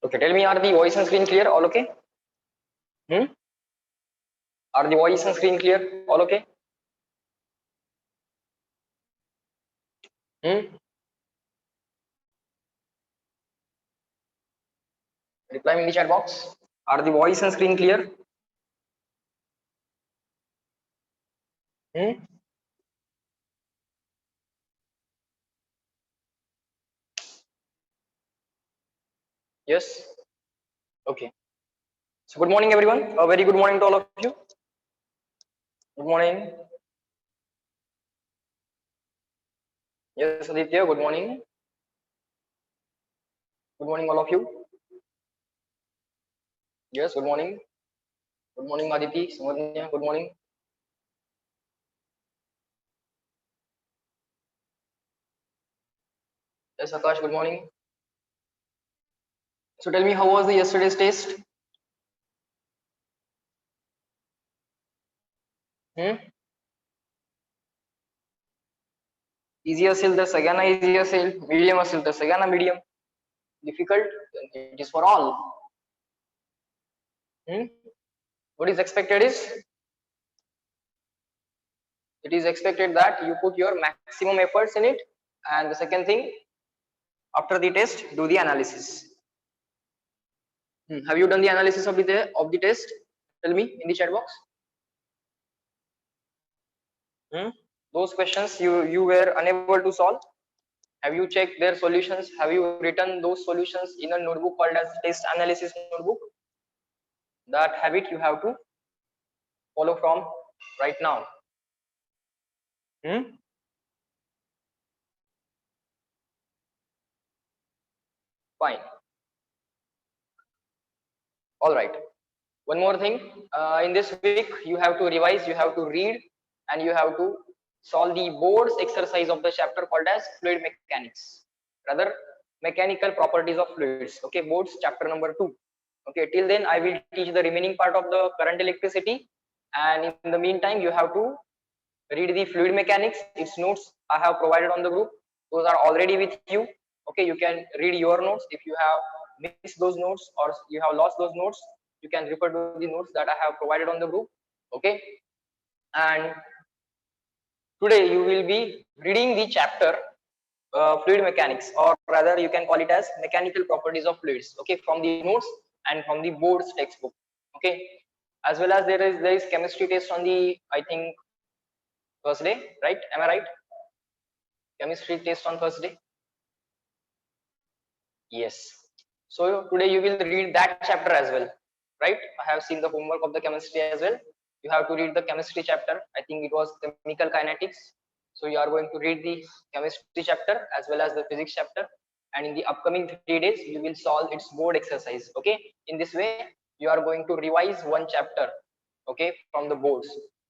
Okay, tell me, are the voice and screen clear? All okay? Are the voice and screen clear? All okay? Reply me in the chat box. Are the voice and screen clear? Yes. Okay. So good morning, everyone. A very good morning to all of you. Good morning. Yes, Aditya. Good morning. Good morning, all of you. Yes. Good morning. Good morning, Aditi. Samadnya. Good morning. Yes, Akash. Good morning. So tell me, how was the yesterday's test? Easy असेल तर सगळ्यांना easy असेल, medium असेल तर सगळ्यांना medium, difficult it is for all. What is expected is, it is expected that you put your maximum efforts in it, and the second thing, after the test, do the analysis. Have you done the analysis of the test? Tell me in the chat box. Those questions you were unable to solve, have you checked their solutions? Have you written those solutions in a notebook called as test analysis notebook? That habit you have to follow from right now. Fine. All right. One more thing, in this week you have to revise, you have to read, and you have to solve the boards exercise of the chapter called as fluid mechanics, rather mechanical properties of fluids. Okay, boards chapter number 2. Okay, till then I will teach the remaining part of the current electricity, and in the meantime you have to read the fluid mechanics. Its notes I have provided on the group. Those are already with you. Okay, you can read your notes. If you have missed those notes or you have lost those notes, you can refer to the notes that I have provided on the group. Okay, and today you will be reading the chapter fluid mechanics, or rather you can call it as mechanical properties of fluids. Okay, from the notes and from the board's textbook. Okay, as well as there is chemistry test on the, I think, Thursday, right? Am I right? Chemistry test on Thursday. Yes. So today you will read that chapter as well, right? I have seen the homework of the chemistry as well. You have to read the chemistry chapter. I think it was chemical kinetics. So you are going to read the chemistry chapter as well as the physics chapter. And in the upcoming 3 days, you will solve its board exercise. Okay. In this way, you are going to revise one chapter. Okay, from the boards.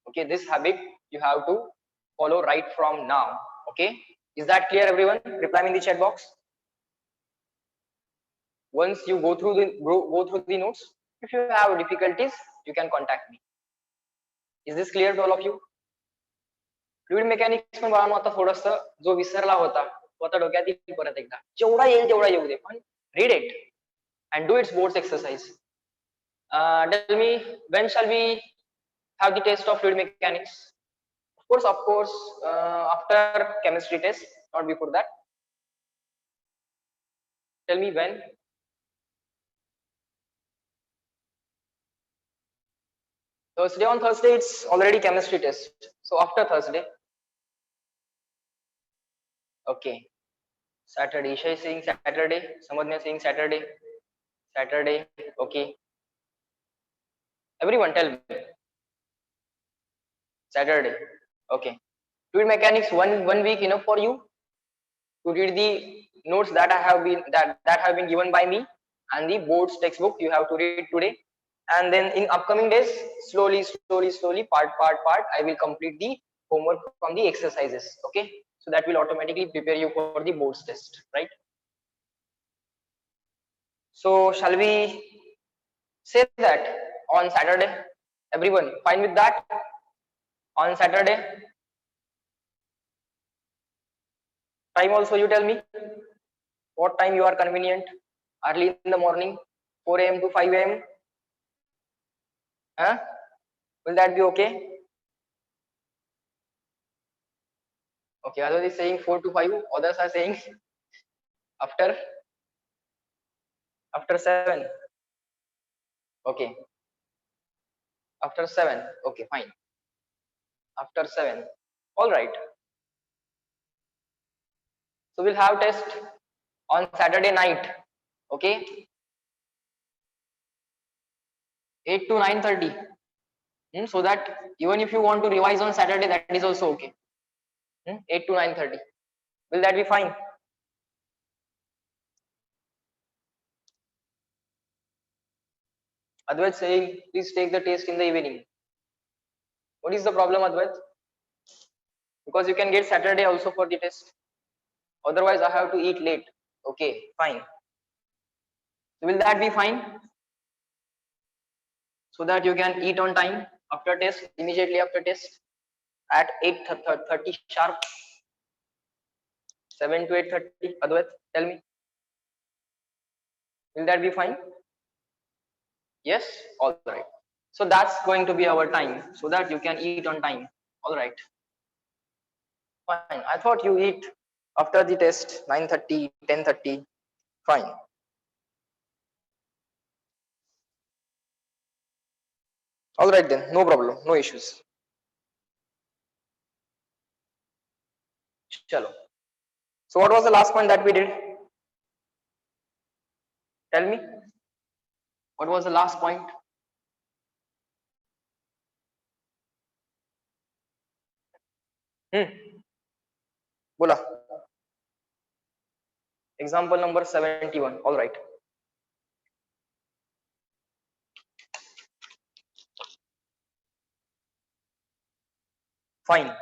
Okay, this habit you have to follow right from now. Okay, is that clear, everyone? Reply me in the chat box. Once you go through the notes, if you have difficulties, you can contact me. Is this clear to all of you? Fluid mechanics पण बाळांनो आता थोडस जो विसरला होता तो आता डोक्यात येईल परत एकदा, जेवढा येईल तेवढा येऊ दे, पण read it and do its boards exercise. Tell me, when shall we have the test of fluid mechanics? Of course, after chemistry test, not before that. Tell me when. Thursday. On Thursday it's already chemistry test, so after Thursday. Okay. Saturday. Isha is saying Saturday. Samadnya saying Saturday. Saturday. Okay. Everyone tell me. Saturday. Okay. Fluid mechanics, one week enough for you to read the notes that have been given by me, and the board's textbook you have to read today. And then in upcoming days, slowly, part, I will complete the homework from the exercises. Okay, so that will automatically prepare you for the boards test, right? So shall we say that on Saturday? Everyone fine with that? On Saturday? Time also you tell me. What time you are convenient? Early in the morning, 4 a.m. to 5 a.m. Huh? Will that be okay? Okay, others is saying 4 to 5, others are saying after 7. Okay, after 7. Okay, fine. After 7. All right. So we'll have test on Saturday night. Okay, 8 to 9:30. So that even if you want to revise on Saturday, that is also okay. 8 to 9:30. Will that be fine? Advait saying, please take the test in the evening. What is the problem, Advait? Because you can get Saturday also for the test. Otherwise, I have to eat late. Okay, fine. So will that be fine? So that you can eat on time after test, immediately after test at 8:30 sharp. 7 to 8:30. Advait, tell me. Will that be fine? Yes? All right. So that's going to be our time so that you can eat on time. All right. Fine. I thought you eat after the test 9:30, 10:30. Fine. All right then. No problem. No issues. Chalo. So what was the last point that we did? Tell me. What was the last point? Bola. Example number 71. All right. Fine.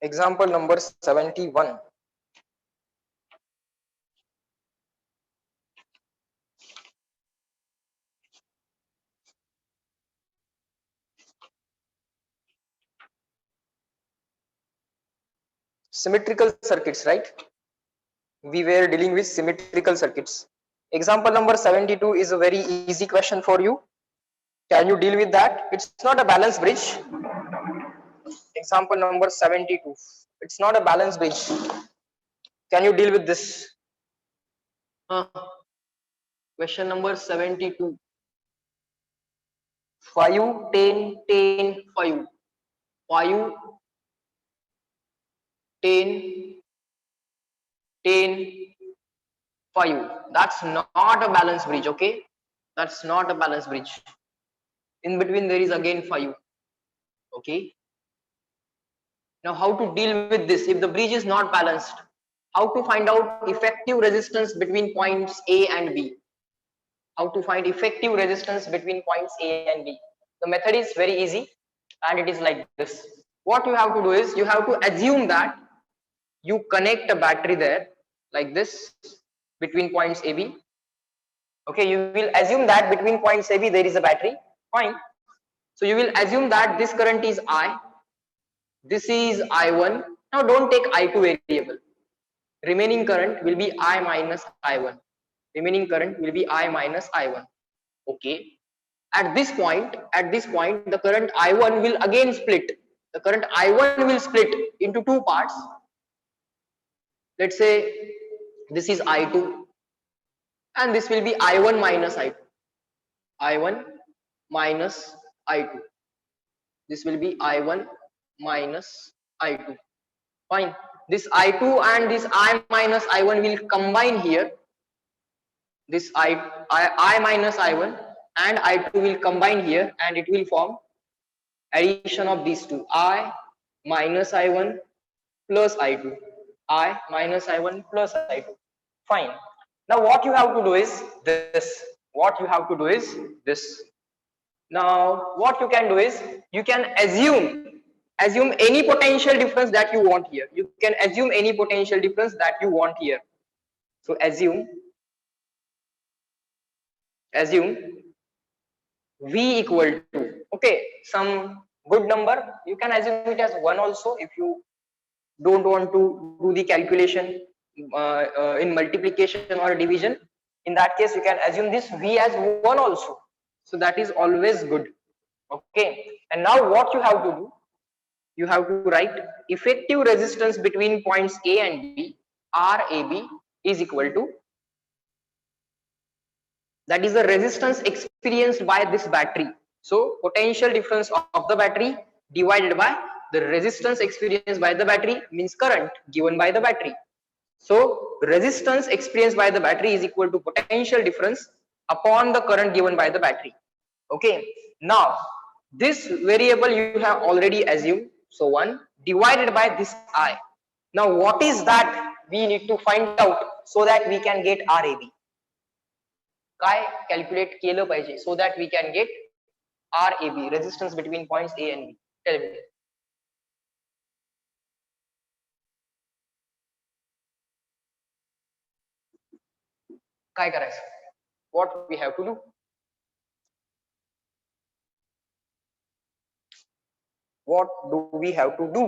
Example number 71. Symmetrical circuits, right? We were dealing with symmetrical circuits. Example number 72 is a very easy question for you. Can you deal with that? It's not a balanced bridge. Example number 72. It's not a balanced bridge. Can you deal with this? Question number 72. 5, 10, 10, 5. 5, 10, 10, 5. That's not a balanced bridge, okay? That's not a balanced bridge. In between there is again 5. Okay. Now how to deal with this if the bridge is not balanced? How to find out effective resistance between points A and B? How to find effective resistance between points A and B? The method is very easy and it is like this. What you have to do is you have to assume that you connect a battery there like this between points AB. Okay, you will assume that between points AB there is a battery. Fine. So you will assume that this current is I. This is I1. Now don't take I2 variable. Remaining current will be I minus I1. Remaining current will be I minus I1. Okay. At this point, the current I1 will again split. The current I1 will split into two parts. Let's say this is I2 and this will be I1 minus I2. I1 minus I2. This will be I1 minus I2. Fine. This I2 and this I minus I1 will combine here. This I minus I1 and I2 will combine here and it will form addition of these two. I minus I1 plus I2. I minus I1 plus I2. Fine. Now what you have to do is this. What you have to do is this. Now what you can do is you can assume any potential difference that you want here. You can assume any potential difference that you want here. So assume V equal to, okay, some good number. You can assume it as 1 also if you don't want to do the calculation in multiplication or division, in that case you can assume this V as 1 also. So that is always good. Okay, and now what you have to do, you have to write effective resistance between points A and B, RAB, is equal to, that is the resistance experienced by this battery. So potential difference of the battery divided by the resistance experienced by the battery means current given by the battery. So resistance experienced by the battery is equal to potential difference upon the current given by the battery. Okay, now this variable you have already assumed, so 1 divided by this I. Now what is that we need to find out so that we can get RAB. काय calculate केलं पाहिजे so that we can get RAB, resistance between points A and B. Tell me. काय करायचं? What we have to do? What do we have to do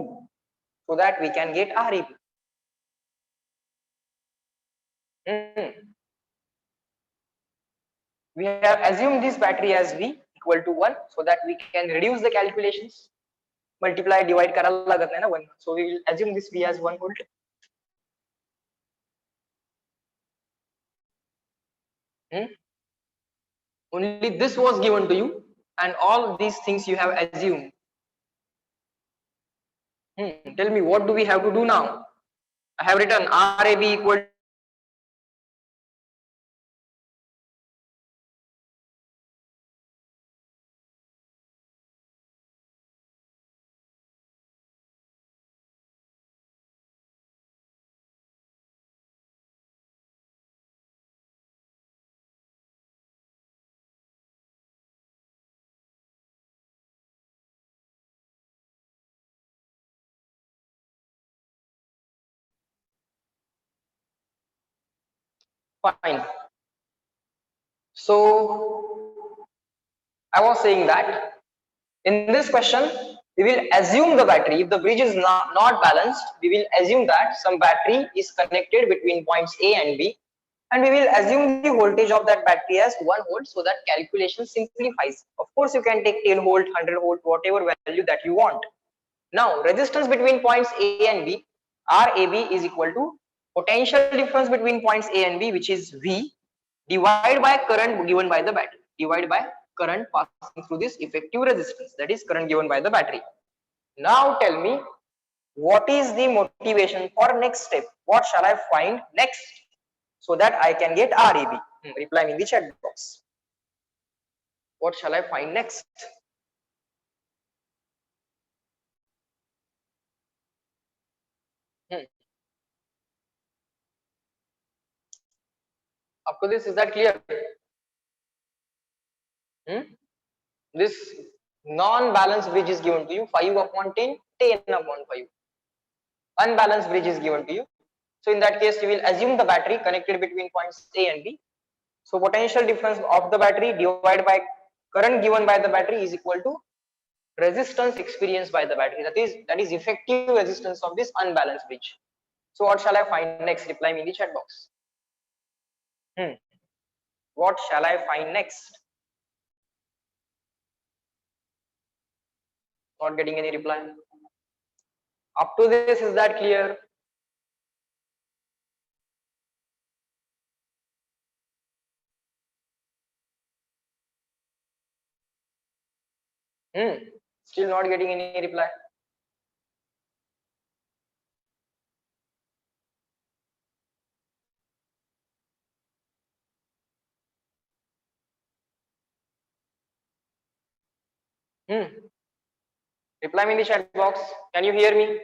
so that we can get RAB? We have assumed this battery as V equal to 1 so that we can reduce the calculations. Multiply, divide करायला लागत नाही ना 1. So we will assume this V as 1 volt. Only this was given to you and all these things you have assumed. Tell me, what do we have to do now? I have written RAB equal fine. So I was saying that in this question we will assume the battery, if the bridge is not balanced, we will assume that some battery is connected between points A and B, and we will assume the voltage of that battery as 1 volt so that calculation simplifies. Of course you can take 10 volt, 100 volt, whatever value that you want. Now resistance between points A and B, RAB, is equal to potential difference between points A and B, which is V, divided by current given by the battery, divided by current passing through this effective resistance, that is current given by the battery. Now tell me, what is the motivation for next step? What shall I find next so that I can get RAB? Reply me in the chat box. What shall I find next? Up to this, is that clear? This non-balanced bridge is given to you 5 upon 10, 10 upon 5. Unbalanced bridge is given to you. So in that case, you will assume the battery connected between points A and B. So potential difference of the battery divided by current given by the battery is equal to resistance experienced by the battery. That is effective resistance of this unbalanced bridge. So what shall I find next? Reply me in the chat box. What shall I find next? Not getting any reply. Up to this, is that clear? Still not getting any reply. Reply me in the chat box. Can you hear me?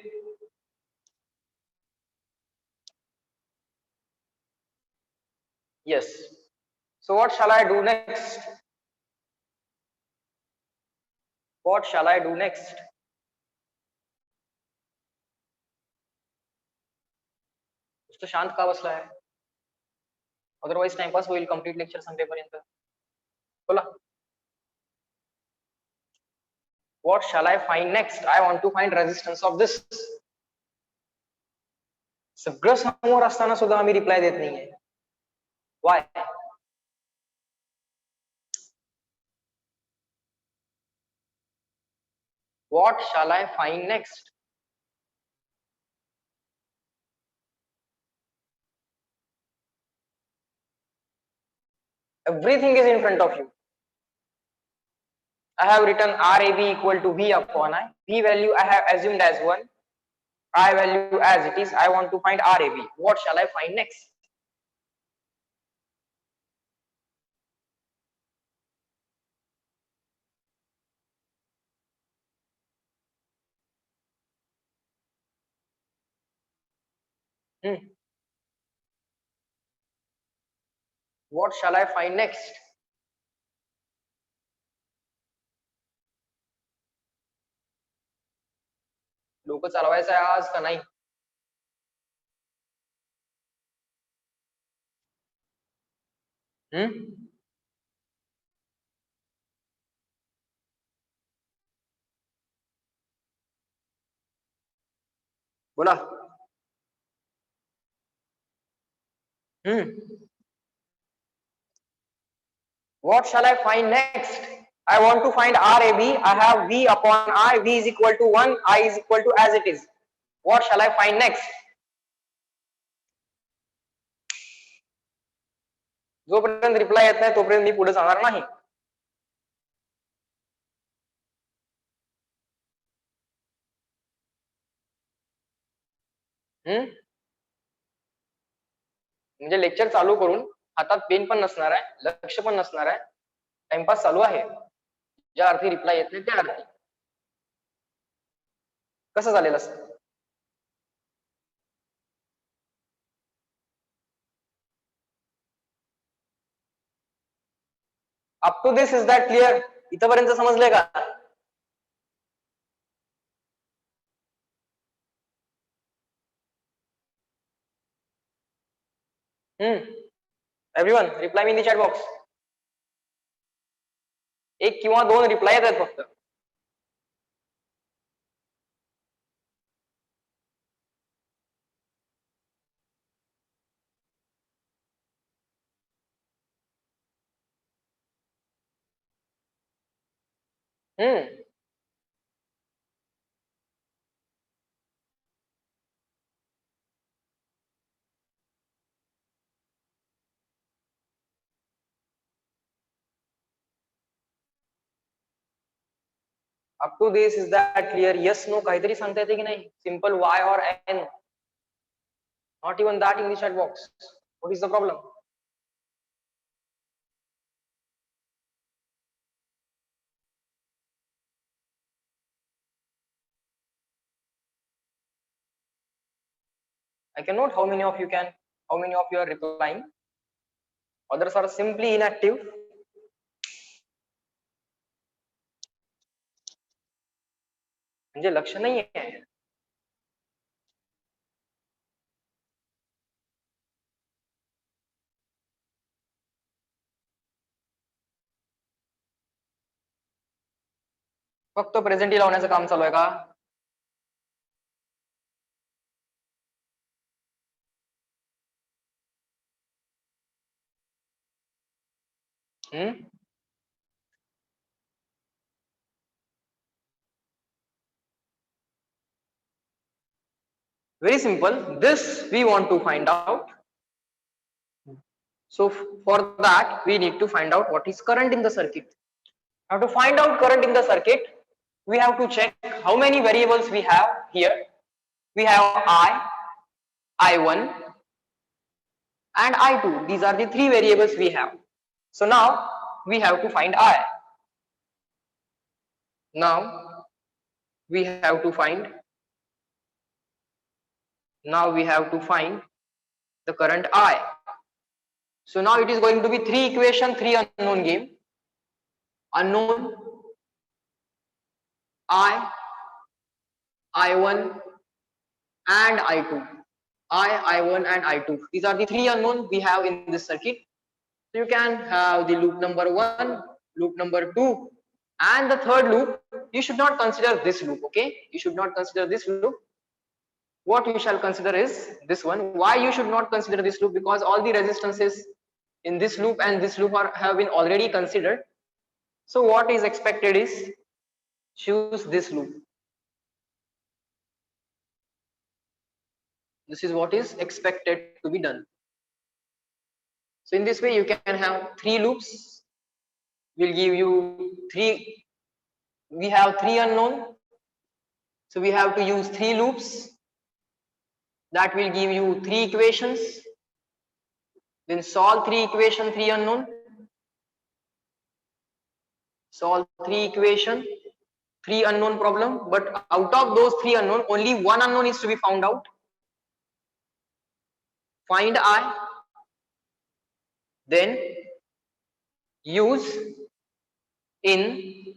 Yes. So what shall I do next? What shall I do next? तो शांत का बसला है. Otherwise timepass होईल complete lecture संपेपर्यंत. बोला. What shall I find next? I want to find resistance of this. सगळं समोर असताना सुद्धा आम्ही रिप्लाय देत नाहीये. वाय? What shall I find next? Everything is in front of you. I have written RAB equal to V upon I. V value I have assumed as 1. I value as it is. I want to find RAB. What shall I find next? What shall I find next? डोकं चालवायचं आहे आज का नाही? बोला. What shall I find next? I want to find RAB. I have V upon I. V is equal to 1. I is equal to as it is. What shall I find next? जोपर्यंत reply येत नाही तोपर्यंत मी पुढे जाणार नाही. म्हणजे lecture चालू करून हातात पेन पण नसणार आहे, लक्ष पण नसणार आहे, टाइमपास चालू आहे. ज्या अर्थी रिप्लाय येत नाही त्या अर्थी. कसं झालेलं असतं? Up to this is that clear? इथपर्यंत समजलंय का? Everyone reply me in the chat box. एक किंवा दोन रिप्लाय येत आहेत फक्त. Up to this is that clear? Yes no काहीतरी सांगता येते की नाही? Simple Y or N. Not even that in the chat box. What is the problem? I can note how many of you are replying. Others are simply inactive. म्हणजे लक्ष नाही आहे. फक्त प्रेझेंटी लावण्याचं काम चालू आहे का? Very simple. This we want to find out. So for that we need to find out what is current in the circuit. Now to find out current in the circuit, we have to check how many variables we have here. We have I1 and I2. These are the three variables we have. So now we have to find I. Now we have to find the current I. So now it is going to be 3 equation, 3 unknown game. Unknown I1 and I2. I1 and I2. These are the 3 unknown we have in this circuit. So you can have the loop number 1, loop number 2, and the third loop. You should not consider this loop, okay? You should not consider this loop. what you shall consider is this one. Why you should not consider this loop? Because all the resistances in this loop and this loop have been already considered. So what is expected is choose this loop. This is what is expected to be done. So in this way you can have three loops. Will give you three. We have three unknown. So we have to use three loops. That will give you three equations. Then solve three equation, three unknown. Solve three equation, three unknown problem. But out of those three unknown, only one unknown is to be found out. Find I. Then use in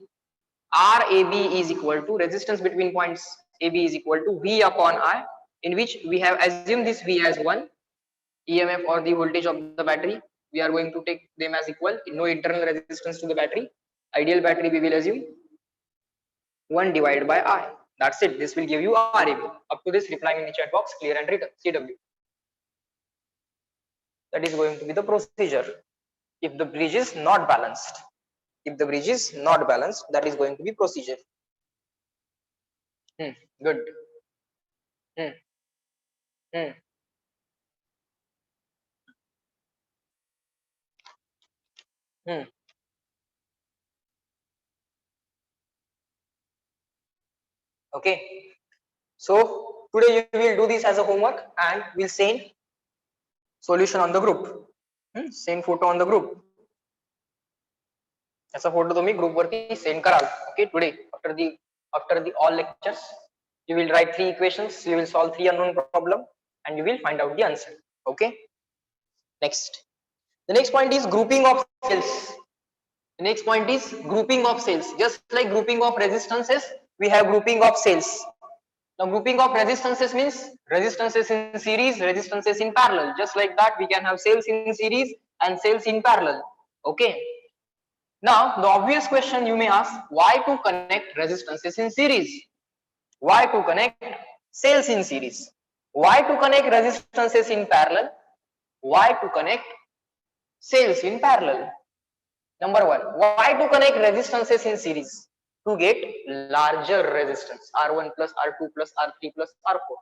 RAB is equal to resistance between points AB is equal to V upon I, in which we have assumed this V as 1, EMF or the voltage of the battery. We are going to take them as equal, no internal resistance to the battery. Ideal battery we will assume 1 divided by I. That's it. This will give you RAB. Up to this, reply in the chat box, clear and written, CW. That is going to be the procedure. If the bridge is not balanced. If the bridge is not balanced, that is going to be procedure. Good. Hmm. Hmm. Hmm. Okay. So today you will do this as a homework and we'll send solution on the group. Send photo on the group. ऐसा photo तुम्ही group वरती send कराल. Okay, today after the all lectures, you will write three equations, you will solve three unknown problem, and you will find out the answer. Okay. Next, the next point is grouping of cells. The next point is grouping of cells. Just like grouping of resistances, we have grouping of cells. Now grouping of resistances means resistances in series, resistances in parallel. Just like that, we can have cells in series and cells in parallel. Okay. Now the obvious question you may ask, why to connect resistances in series? Why to connect cells in series? Why to connect resistances in parallel? Why to connect cells in parallel? Number one, why to connect resistances in series? To get larger resistance, R1 plus R2 plus R3 plus R4.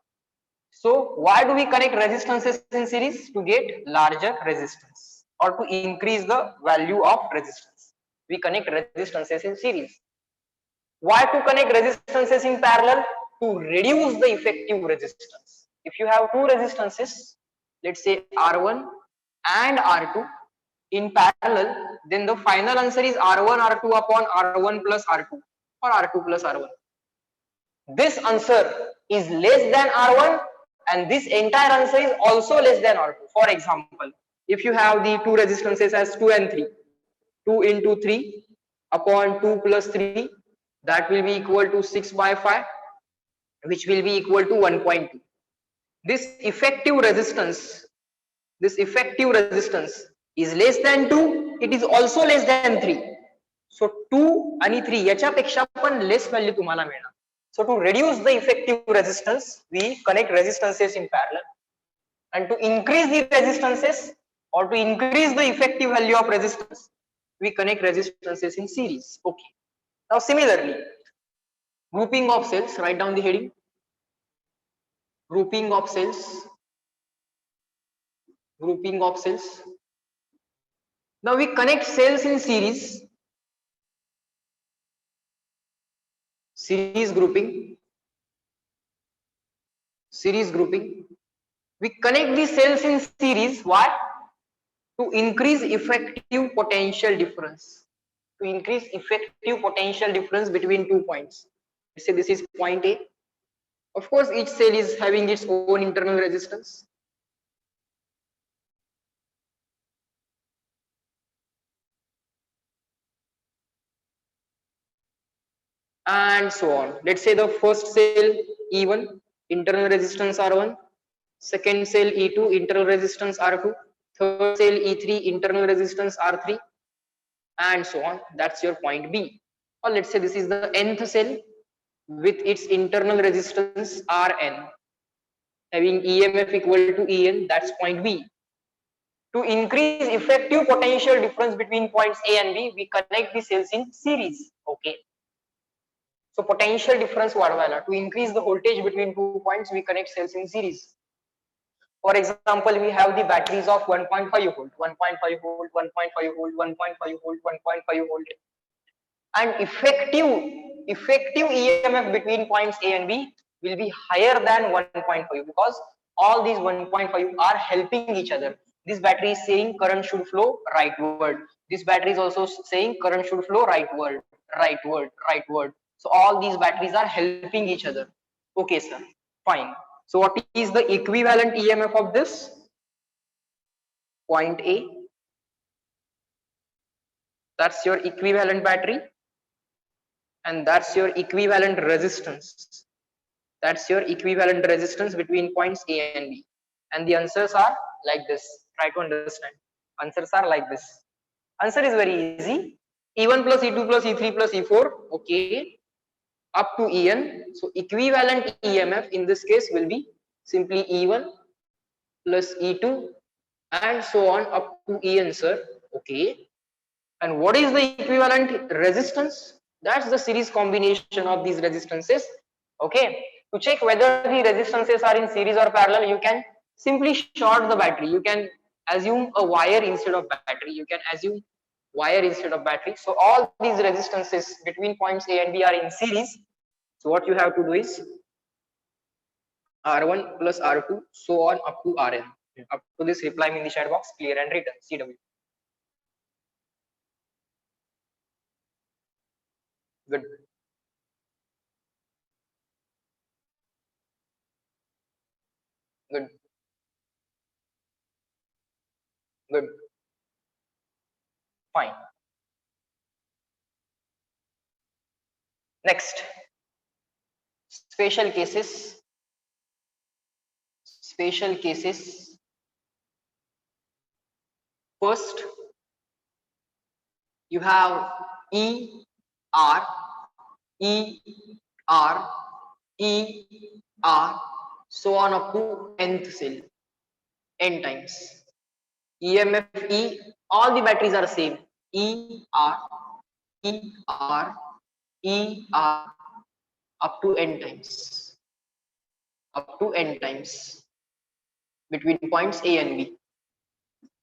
So why do we connect resistances in series? To get larger resistance or to increase the value of resistance. We connect resistances in series. Why to connect resistances in parallel? To reduce the effective resistance. If you have two resistances, let's say R1 and R2 in parallel, then the final answer is R1 R2 upon R1 plus R2 or R2 plus R1. This answer is less than R1 and this entire answer is also less than R2. For example, if you have the two resistances as 2 and 3, 2 into 3 upon 2 plus 3, that will be equal to 6 by 5, which will be equal to 1.2. This effective resistance is less than 2, it is also less than 3. So 2 आणि 3 याच्यापेक्षा पण less value तुम्हाला मिळणार. So to reduce the effective resistance, we connect resistances in parallel, and to increase the resistances or to increase the effective value of resistance, we connect resistances in series. Okay. Now similarly, grouping of cells, write down the heading. Grouping of cells. Grouping of cells. Now we connect cells in series. Series grouping. Series grouping. We connect the cells in series. Why? To increase effective potential difference. To increase effective potential difference between 2 points. Let's say this is point A. Of course, each cell is having its own internal resistance. And so on. Let's say the first cell E1, internal resistance R1, second cell E2, internal resistance R2, third cell E3, internal resistance R3, and so on. That's your point B. Or let's say this is the nth cell with its internal resistance Rn. having EMF equal to En, that's point B. To increase effective potential difference between points A and B, we connect the cells in series. Okay. So potential difference वाढवायला, to increase the voltage between 2 points, we connect cells in series. For example, we have the batteries of 1.5 volt, 1.5 volt, 1.5 volt, 1.5 volt, 1.5 volt, and effective EMF between points A and B will be higher than 1.5 because all these 1.5 are helping each other. This battery is saying current should flow rightward. This battery is also saying current should flow rightward, rightward, rightward. So all these batteries are helping each other. Okay, sir. Fine. So what is the equivalent EMF of this? Point A. That's your equivalent battery. And that's your equivalent resistance. That's your equivalent resistance between points A and B. And the answers are like this. Try to understand. Answers are like this. Answer is very easy. E1 plus E2 plus E3 plus E4. Okay. Up to En. So equivalent EMF in this case will be simply E1 plus E2 and so on up to En, sir. Okay. And what is the equivalent resistance? That's the series combination of these resistances. Okay. To check whether the resistances are in series or parallel, you can simply short the battery. You can assume a wire instead of battery. You can assume wire instead of battery. So all these resistances between points A and B are in series. So what you have to do is R1 plus R2, so on up to Rn. Up to this, reply me in the chat box, clear and written, CW. Good. Good. Good. Fine. Next, special cases. Special cases. First, you have E, R, E, R, E, R, so on up to nth cell, n times. EMF E, all the batteries are same. E, R, E, R, E, R, up to n times. Up to n times between points A and B.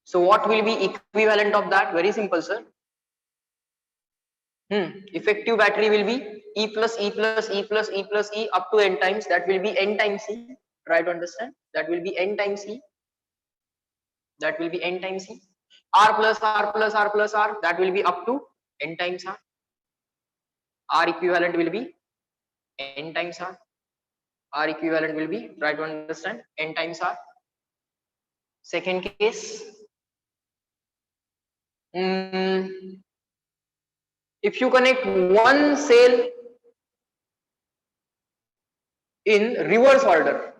So what will be equivalent of that? Very simple, sir. Effective battery will be E plus E plus E plus E plus E up to n times. That will be n times E. Try to understand. That will be n times E. That will be n times E. R plus R plus R plus R. That will be up to n times R. R equivalent will be n times R. R equivalent will be, try to understand, n times R. Second case. If you connect one cell in reverse order,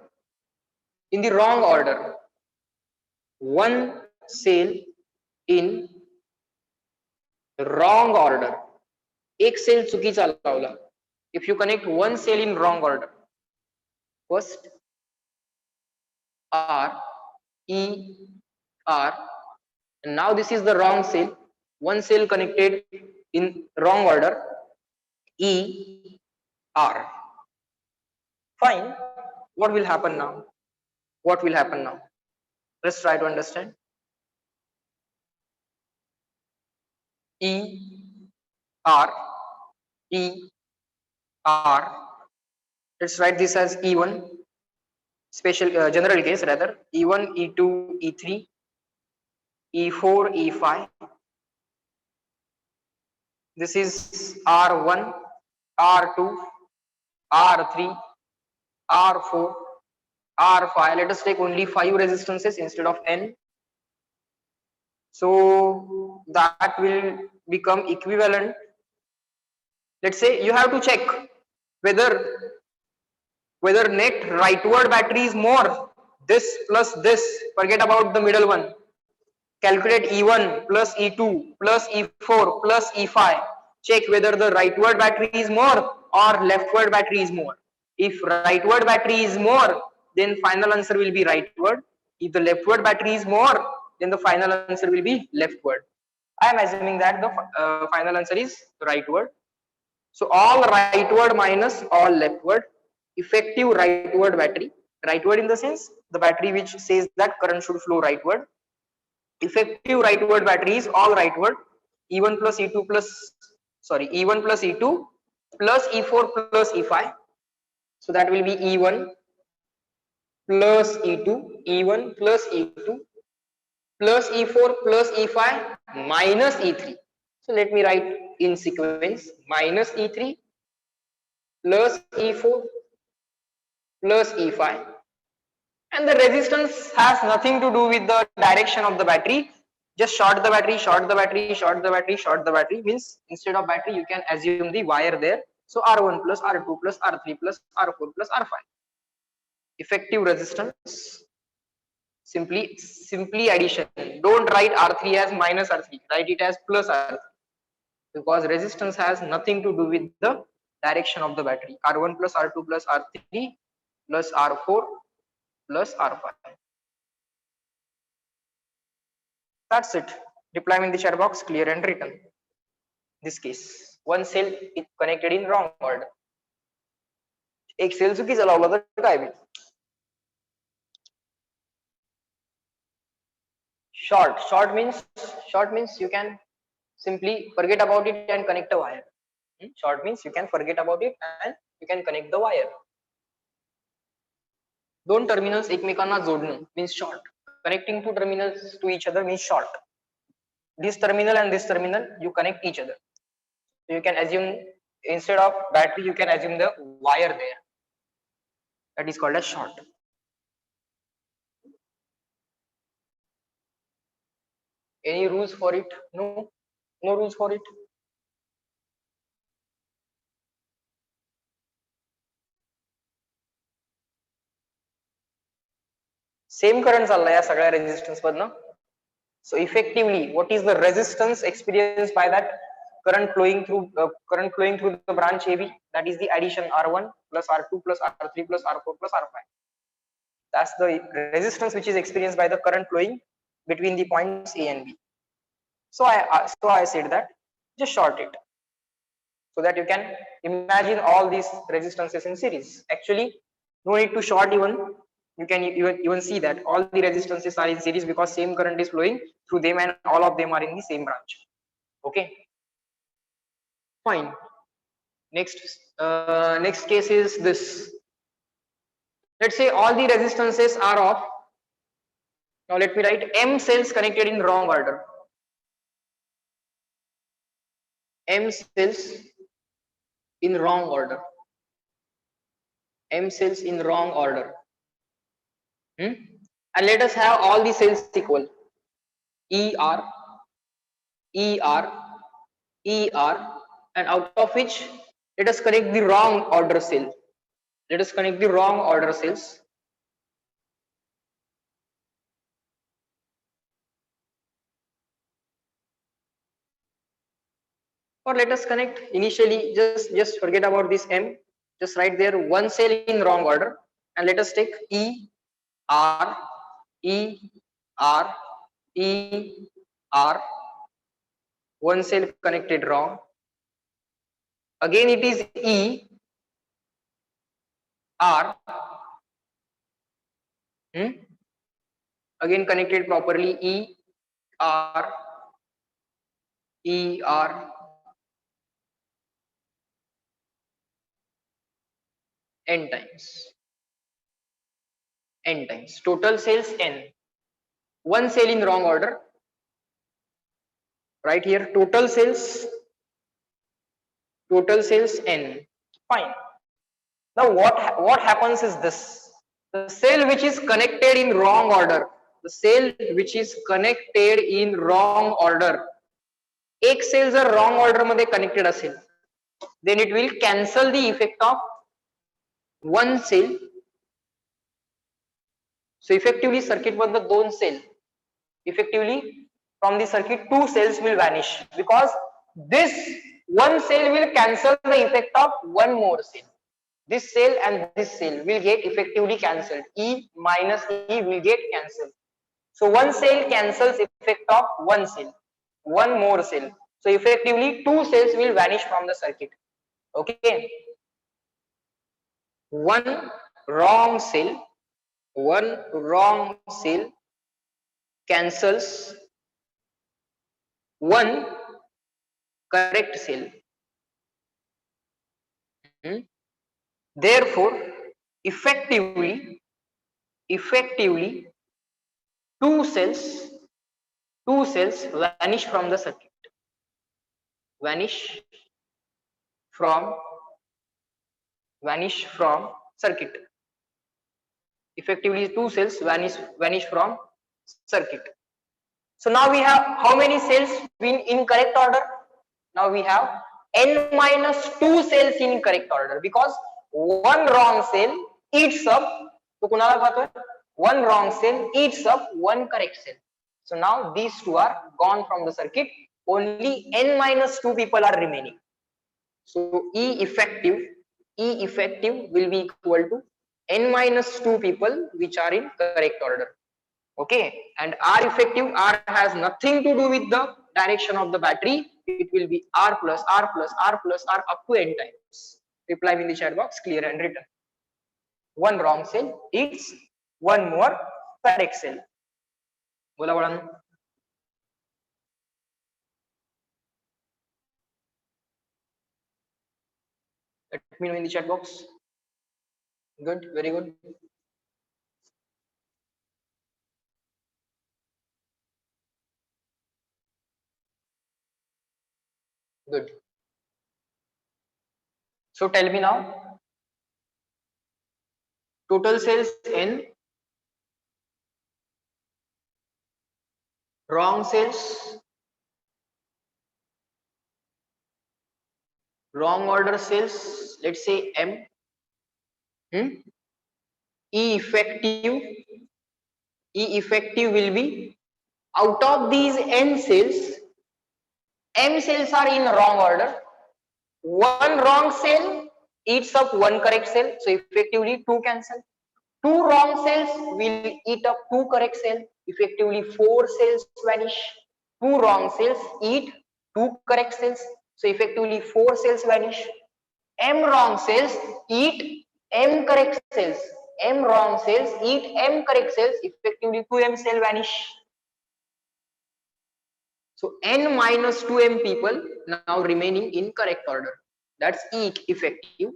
in the wrong order, one cell in wrong order, एक cell चुकीचा लावला. If you connect one cell in wrong order, first R, E, R, and now this is the wrong cell, one cell connected in wrong order, E, R. Fine. What will happen now? What will happen now? Let's try to understand. E, R, E, R. Let's write this as E1, special general case rather. E1, E2, E3, E4, E5. This is R1, R2, R3, R4, R5. Let us take only 5 resistances instead of n. So that will become equivalent. Let's say you have to check whether net rightward battery is more. This plus this. Forget about the middle one. Calculate E1 plus E2 plus E4 plus E5. Check whether the rightward battery is more or leftward battery is more. If rightward battery is more, then final answer will be rightward. If the leftward battery is more, then the final answer will be leftward. I am assuming that the final answer is rightward. So all rightward minus all leftward, effective rightward battery. Rightward in the sense the battery which says that current should flow rightward. Effective rightward battery is all rightward. E1 plus E2 plus, sorry, E1 plus E2 plus E4 plus E5. So that will be E1 plus E2, E1 plus E2 plus E4 plus E5 minus E3. So let me write in sequence: minus E3 plus E4 plus E5, and the resistance has nothing to do with the direction of the battery. Just short the battery, short the battery, short the battery, short the battery, means instead of battery you can assume the wire there. So R1 plus R2 plus R3 plus R4 plus R5. Effective resistance, simply addition. Don't write R3 as minus R3, write it as plus R3, because resistance has nothing to do with the direction of the battery. R1 plus R2 plus R3 plus R4 plus R5. That's it. Reply me in the chat box, clear and written. This case, one cell is connected in wrong order. एक cell चुकीचा लावला तर काय होईल? Short means you can simply forget about it and connect a wire. Short means you can forget about it and you can connect the wire. दोन terminals एकमेकांना जोडणं means short. Connecting two terminals to each other means short. This terminal and this terminal you connect each other. So you can assume instead of battery you can assume the wire there. That is called as short. Any rules for it? No rules for it. Same current चाललाय या सगळ्या resistance मधनं. So effectively, what is the resistance experienced by that current flowing through the branch AB? That is the addition R1 plus R2 plus R3 plus R4 plus R5. That's the resistance which is experienced by the current flowing between the points A and B. So I said that just short it, so that you can imagine all these resistances in series. Actually, no need to short even. You can even see that all the resistances are in series because same current is flowing through them and all of them are in the same branch. Okay, fine. Next case is this. Let's say all the resistances are off. Now let me write M cells connected in wrong order. M cells in wrong order. M cells in wrong order. And let us have all the cells equal. ER, ER, ER, and out of which let us connect the wrong order cell. Let us connect the wrong order cells. Or let us connect initially, just forget about this M, just write there one cell in wrong order, and let us take E, R, E, R, E, R, one cell connected wrong. Again it is E, R, again connected properly, E, R, E, R, n times, total cells n. One cell in wrong order, right here, total cells n. Fine. Now what happens is this: the cell which is connected in wrong order, एक cell जर wrong order मध्ये connected असेल, then it will cancel the effect of one cell. So effectively circuit मधलं दोन cell, effectively from the circuit two cells will vanish, because this one cell will cancel the effect of one more cell. this cell and this cell will get effectively cancelled. E minus E will get cancelled. So one cell cancels effect of one cell, one more cell. So effectively two cells will vanish from the circuit. Okay, one wrong cell, one wrong cell cancels one correct cell. Therefore, effectively two cells vanish from the circuit. Vanish from circuit. Effectively two cells vanish from circuit. So now we have how many cells in correct order? Now we have n minus 2 cells in correct order, because one wrong cell eats up, तो कुणाला खातोय? One wrong cell eats up one correct cell. So now these two are gone from the circuit. Only n minus 2 people are remaining. So E effective will be equal to n minus 2 people which are in correct order. Okay, and R effective, R has nothing to do with the direction of the battery. It will be R plus R plus R plus R up to n times. Reply in the chat box, clear and written. One wrong cell eats one more correct cell. बोला बड़ा. Let me know in the chat box. Good, very good. Good. So tell me now, total cells n, wrong cells, wrong order cells, let's say m. E effective will be, out of these n cells, m cells are in wrong order. One wrong cell eats up one correct cell, so effectively two cancel. Two wrong cells will eat up two correct cells, effectively four cells vanish. Two wrong cells eat two correct cells, so effectively four cells vanish. M wrong cells eat m correct cells. M wrong cells eat m correct cells, effectively 2m cell vanish. So n minus 2m people now remaining in correct order. That's E effective.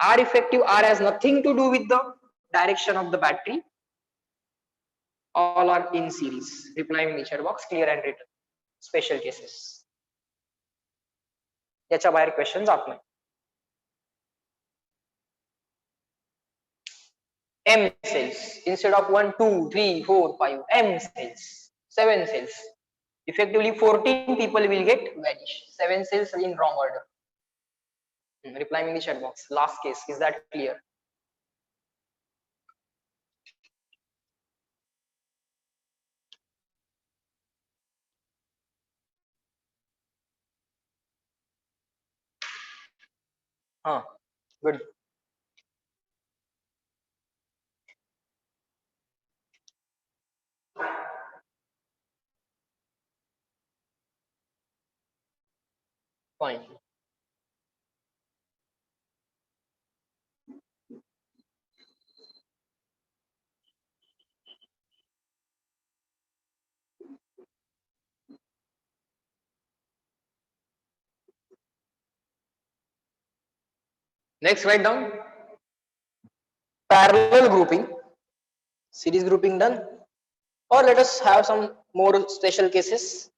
R effective, R has nothing to do with the direction of the battery. All are in series. Reply in the chat box, clear and written. Special cases. याच्या बाहेर questions आत नाही. M cells instead of 1, 2, 3, 4, 5. M cells, 7 cells. Effectively 14 people will get vanish. 7 cells in wrong order. Reply in the chat box. Last case, is that clear? Good. Fine. Next, write down parallel grouping. Series grouping done. Or let us have some more special cases.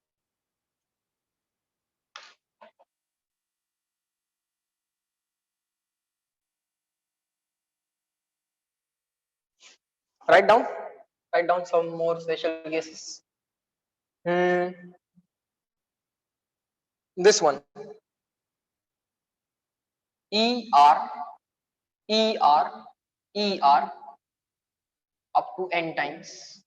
Write down some more special cases. This one, ER up to n times.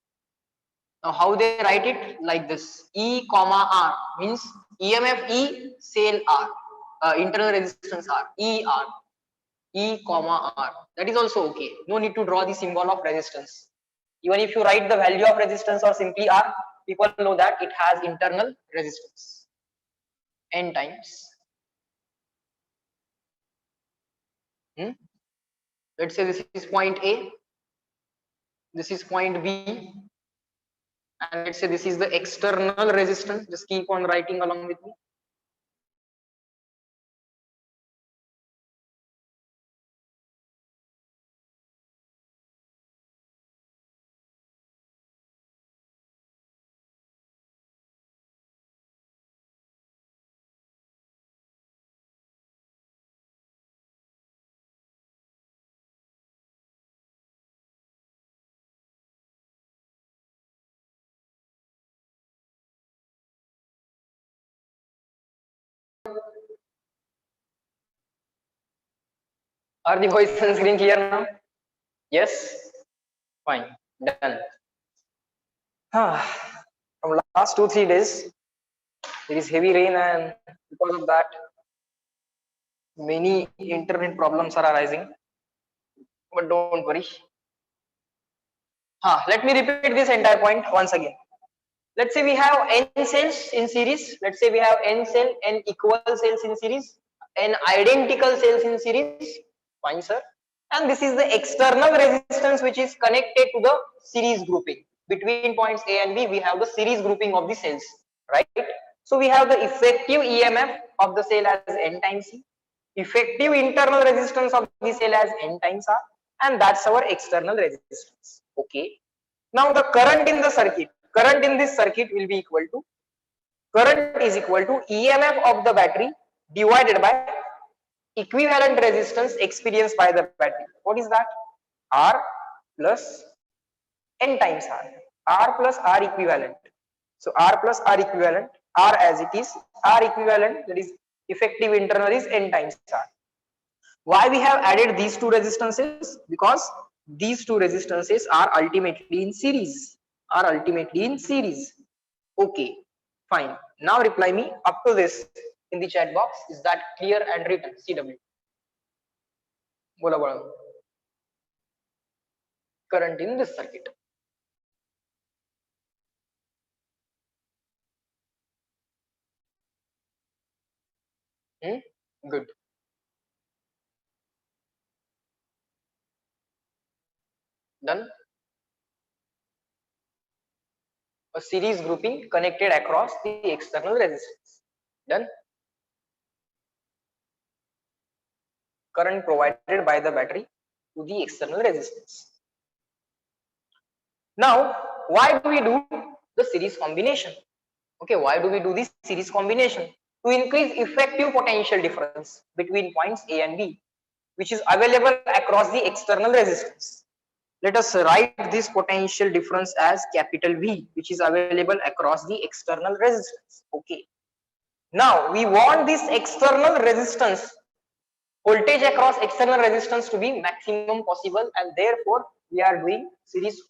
Now how they write it? Like this: E comma R means EMF E, cell R, internal resistance R, ER. E comma R. That is also okay. No need to draw the symbol of resistance. Even if you write the value of resistance or simply R, people know that it has internal resistance. N times. Let's say this is point A, this is point B, and let's say this is the external resistance. Just keep on writing along with me. Are the voice and screen clear now? Yes? Fine. Done. From last 2-3 days, there is heavy rain, and because of that, many internet problems are arising. But don't worry. Let me repeat this entire point once again. Let's say we have n cells in series. Let's say we have n equal cells in series, n identical cells in series. Fine, sir. And this is the external resistance which is connected to the series grouping. Between points A and B, we have the series grouping of the cells, right? So we have the effective EMF of the cell as N times C, effective internal resistance of the cell as N times R, and that's our external resistance. Okay. Now the current in the circuit, current in this circuit will be equal to, current is equal to EMF of the battery divided by equivalent resistance experienced by the battery. What is that? R plus N times R. R plus R equivalent. So R plus R equivalent, R as it is, R equivalent, that is effective internal is N times R. Why we have added these two resistances? Because these two resistances are ultimately in series. Okay, fine. Now reply me up to this in the chat box. Is that clear and written? CW. Bola bola. Current in this circuit. Good. Done. A series grouping connected across the external resistance. Done. Current provided by the battery to the external resistance. Now, why do we do the series combination? Okay, why do we do this series combination? To increase effective potential difference between points A and B, which is available across the external resistance. Let us write this potential difference as capital V, which is available across the external resistance. Okay. Now we want this external resistance, voltage across external resistance, to be maximum possible, and therefore we are doing series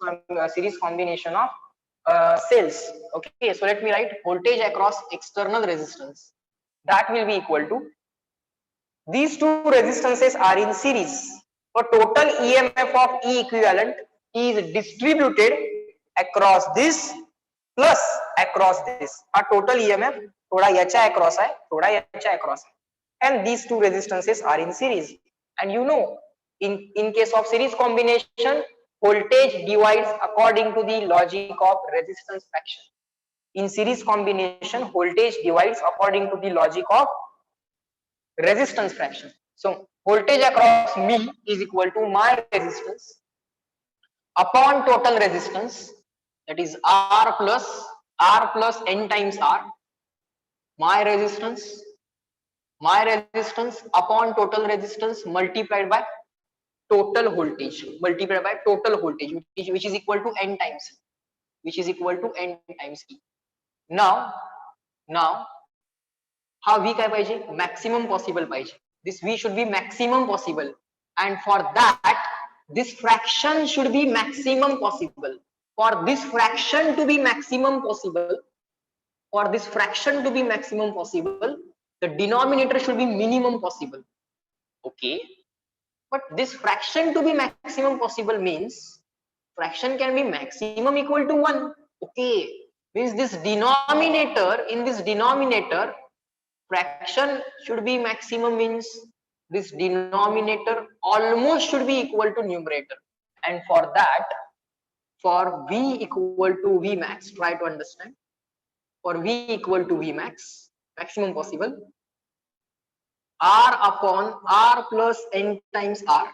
combination of cells. Okay, so let me write voltage across external resistance. That will be equal to, these two resistances are in series. So total EMF of E equivalent is distributed across this plus across this. Our total EMF थोड़ा याचा across है, थोड़ा याचा across है, and these two resistances are in series. And you know, in case of series combination, voltage divides according to the logic of resistance fraction. In series combination, voltage divides according to the logic of resistance fraction. So voltage across me is equal to my resistance upon total resistance, that is R plus N times R. My resistance upon total resistance multiplied by total voltage, which is equal to N times E, Now how V काय पाहिजे? Maximum possible पाहिजे. This V should be maximum possible, and for that this fraction should be maximum possible. For this fraction to be maximum possible, the denominator should be minimum possible. Okay. But this fraction to be maximum possible means fraction can be maximum equal to 1. Okay, means this denominator, in this denominator, fraction should be maximum means this denominator almost should be equal to numerator. And for that, for v equal to v max, try to understand. For v equal to v max, maximum possible, r upon r plus n times r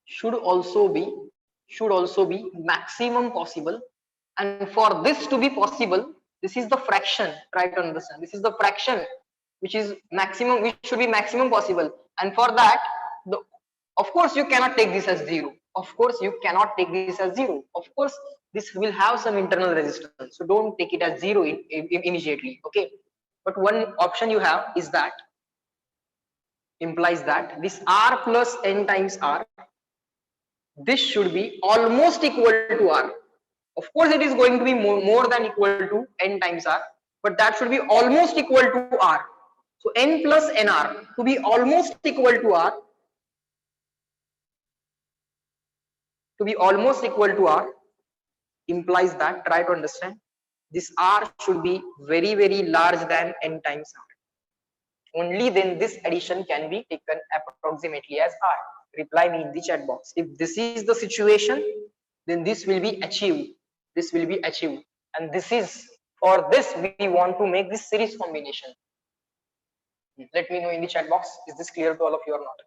should also be maximum possible. And for this to be possible, this is the fraction, try to understand, this is the fraction which is maximum, which should be maximum possible. And for that, of course you cannot take this as 0, of course you cannot take this as 0, of course this will have some internal resistance, so don't take it as 0 immediately. Okay, but one option you have is that implies that this r plus n times r, this should be almost equal to r. Of course it is going to be more than equal to n times r, but that should be almost equal to r. So n plus nr to be almost equal to r, implies that, try to understand, this r should be very very large than n times r. Only then this addition can be taken approximately as r. Reply me in the chat box if this is the situation, then this will be achieved, and this is, for this we want to make this series combination. Let me know in the chat box, is this clear to all of you or not?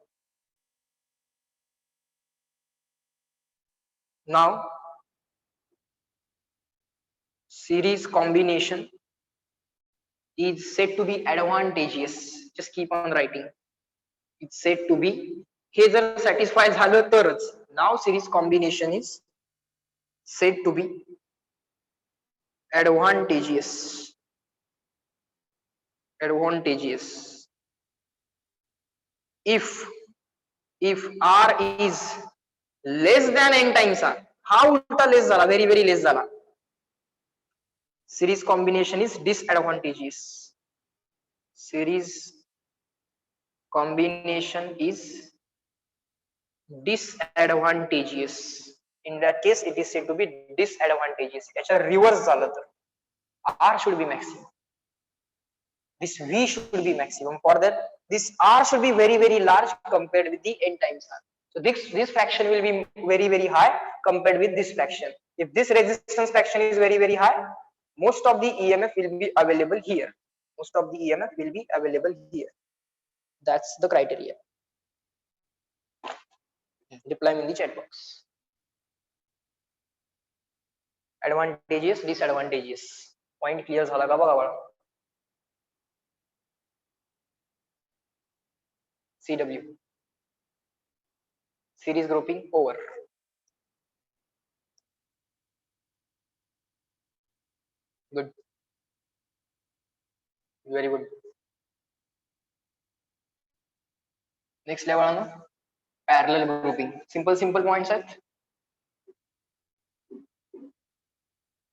Now series combination is said to be advantageous. Just keep on writing. It's said to be, हे जर satisfy झालं तरच. Now series combination is said to be advantageous. If r is less than n times r. हा उलटा less झाला, very very less झाला. Series combination is disadvantageous. Series combination is disadvantageous. In that case, it is said to be disadvantageous. याच्या reverse झालं तर r should be maximum. This v should be maximum. For that, this r should be very very large compared with the n times r. So this fraction will be very very high compared with this fraction. If this resistance fraction is very very high, most of the EMF will be available here. That's the criteria. Reply in the chat box. Advantageous, disadvantageous. Point clear झाला का बघा बाळा. CW. Series grouping over. Good. Very good. Next level on parallel grouping. Simple points आहेत.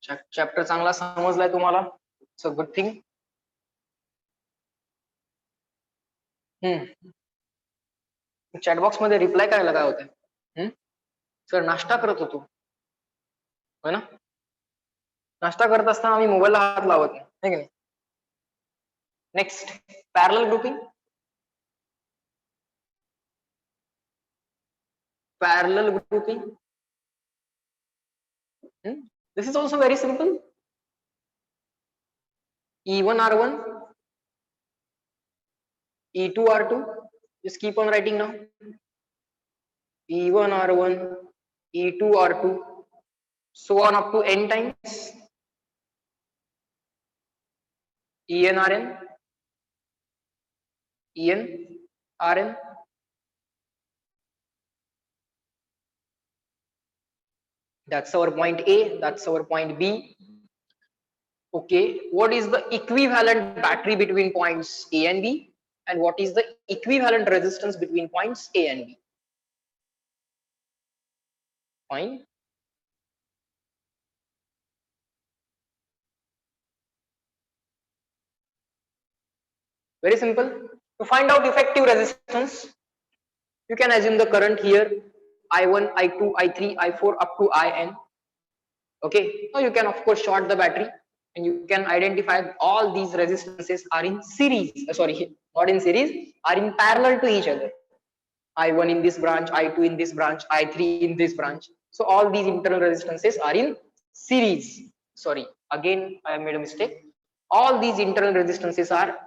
Chapter चांगला समजलाय तुम्हाला? It's a good thing. Chat box मध्ये reply करायला काय होतंय? सर नाश्ता करत होतो, हो ना? नाश्ता करत असताना आम्ही मोबाईलला हात लावत नाही, है की नाही? Next, parallel grouping. This is also very simple. E1 R1, E2 R2. Just keep on writing now. E1 R1, E2 R2, so on up to n times. En Rn, En Rn. That's our point A, that's our point B. Okay, what is the equivalent battery between points A and B? And what is the equivalent resistance between points A and B? Fine. Very simple. To find out effective resistance, You can assume the current here I1, I2, I3, I4 up to IN. Okay, now you can of course short the battery and you can identify all these resistances are in series, sorry, not in series, are in parallel to each other. I1 in this branch, I2 in this branch, I3 in this branch. So all these internal resistances are in series. Sorry, again I made a mistake. All these internal resistances are